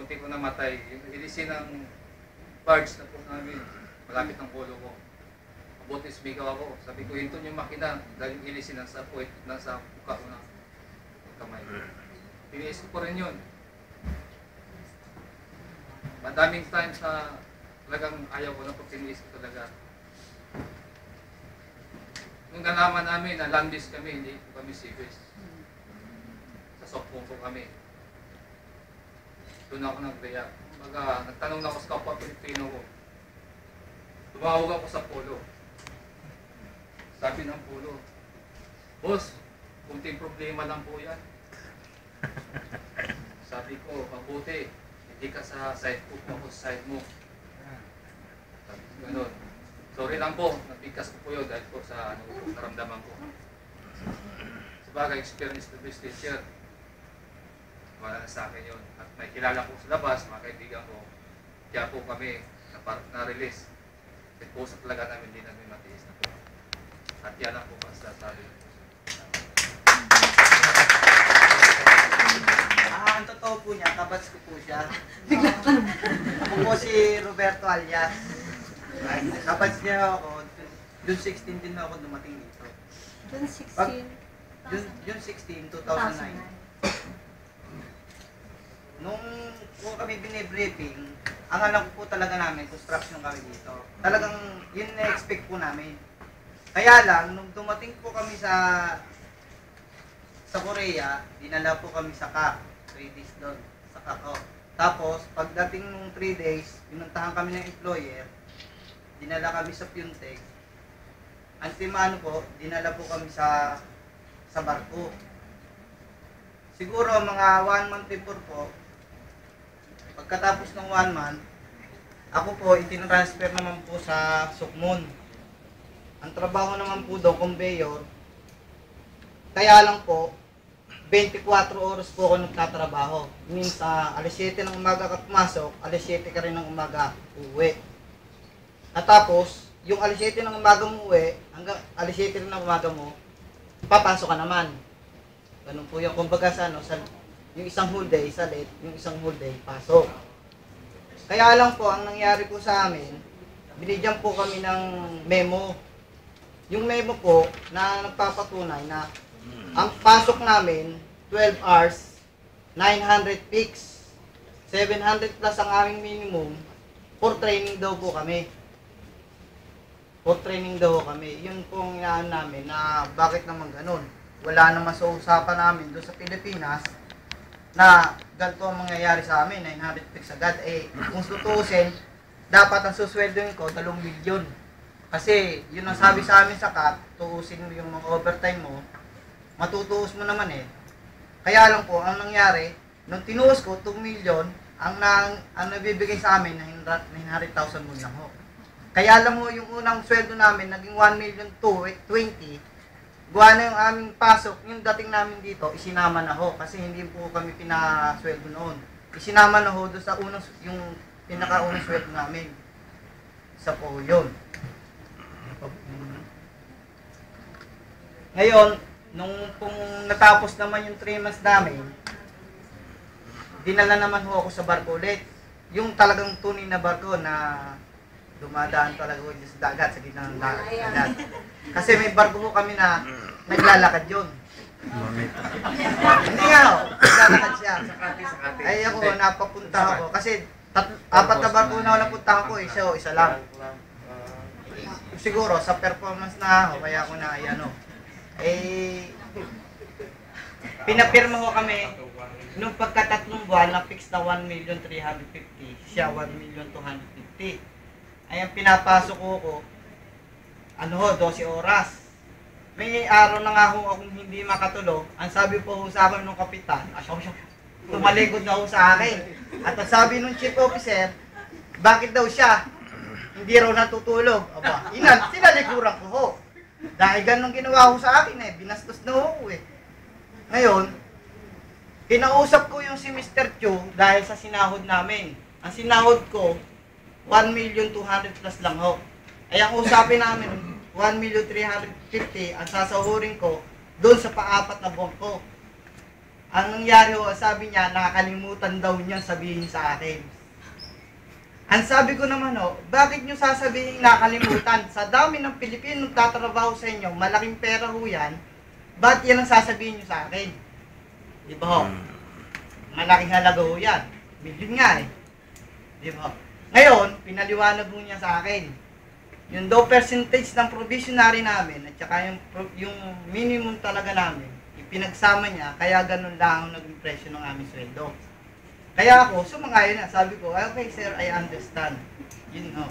munti ko namatay. Ilisin ng barge na po namin, malapit ng polo ko. Mabuti sumigaw ako. Sabi ko, hinto yung makina dahil ilisin nasa puwet, nasa buka ko na kamay. Tiniis ko rin yun. Madaming times na talagang ayaw ko na pag tiniis ko talaga. Nung nalaman namin na landis kami, hindi po kami seaways. Sa softball ko kami. Doon ako nag-react. Nagtanong na ako sa kapwa Pilipino ko. Tumawag ako sa polo. Sabi ng polo, "Boss, kunting problema lang po yan." Sabi ko, "Mabuti, hindi ka sa side ko, ako sa side mo." Sabi ko ganun. "Sorry lang po, napikas ko po yun dahil po sa naramdaman ko." Sabagay, experience to best teacher. Wala na sa akin yun. At may kilala ko sa labas, mga kaibigan ko, kaya po kami na-release. At po sa talaga namin, hindi namin matiis na po. At yan lang po basta sabi. Ang totoo po niya, kabats ko po siya. Ako po si Roberto Alias. Kabats niya ako. June 16 din ako dumating dito. June 16? June 16, 2009. Nung po kami binibriefing, ang alam ko po talaga namin, construction kami dito. Talagang yun na-expect po namin. Kaya lang, nung dumating po kami sa Korea, dinala po kami sa CAC. 3 days doon, sa CAC. Tapos, pagdating nung 3 days, pinuntahan kami ng employer, dinala kami sa Punteg. Antimano po, dinala po kami sa barko. Siguro mga 1 month before po, pagkatapos ng 1 month, ako po itinransfer naman po sa Sukmon. Ang trabaho naman po doon, conveyor. Kaya lang po, 24 oras po ako nagtatrabaho. Means alas 7 ng umaga ka pumasok, alas 7 ka rin ng umaga uwi. At tapos, yung alas 7 ng umaga mo uwi, hanggang alas 7 rin ng umaga mo, papasok ka naman. Ganun po yung kumbaga sa yung isang whole day, isa late, yung isang whole day, pasok. Kaya lang po, ang nangyari po sa amin, binigyan po kami ng memo. Yung memo po, na nagpapatunay na ang pasok namin, 12 hours, 900 fix, 700 plus ang aming minimum, for training daw po kami. For training daw kami. Yun pong inaan namin na bakit naman ganun. Wala naman sa usapan namin doon sa Pilipinas na ganito ang mangyayari sa amin, 900 fix agad. Kung tutuusin, dapat ang susweldoin ko 2 milyon. Kasi yun ang sabi sa amin sa CAP, tuusin mo yung mga overtime mo, matutuos mo naman Kaya lang po, ang nangyari, nung tinuos ko 2 milyon, ang nabibigay sa amin, 900,000 mo lang ho. Kaya alam mo, yung unang sweldo namin, naging 1,220,000, gawa na yung aming pasok, yung dating namin dito, isinama na ho. Kasi hindi po kami pinasweldo noon. Isinama na ho doon sa yung pinakaunang sweldo namin. Isa po yun. Ngayon, nung kung natapos naman yung 3 months namin, dinala naman ho ako sa barko ulit. Yung talagang tunay na barko na dumadaan talaga ho sa dagat, sa gitna ng dagat. Kasi may barko po kami na naglalakad yun. Hindi nga ho, naglalakad siya. Ay ako, napapunta ako. Kasi 4 na barko na ako napunta ko, isa lang. Siguro, sa performance na ako, kaya ako na, pinapirma ko kami, nung pagka-3 buwan, na-fix na 1,350,000, siya 1,250,000. Ay, ang pinapasok ko, 12 oras. May araw na nga ho akong hindi makatulog. Ang sabi po sa akin ng kapitan, tumalikod na ho sa akin. At ang sabi ng chief officer, bakit daw siya hindi raw natutulog? Aba, sinalikuran ko ho. Dahil ganun ginawa ko sa akin binastos na ho Ngayon, kinausap ko yung si Mr. Chu dahil sa sinahod namin. Ang sinahod ko, 1,200,000 plus lang ho. Ay ang usapin namin, 1,350,000 ang sasahurin ko doon sa pa-4 na buwan ko. Ang nangyari ho, sabi niya, nakakalimutan daw niya sabihin sa akin. Ang sabi ko naman ho, bakit niyo sasabihin nakalimutan? Sa dami ng Pilipino tatrabaho sa inyo, malaking pera ho yan, ba't yan ang sasabihin niyo sa akin? Di ba ho? Malaking halaga ho yan. Million nga eh. Di ba ho? Ngayon, pinaliwanag ho niya sa akin. Yung daw percentage ng provisionary namin at saka yung minimum talaga namin, ipinagsama niya, kaya ganun lang ang naging presyo ng aming sweldo. Kaya ako, sumangayon na, sabi ko, okay sir, I understand. Yun, no.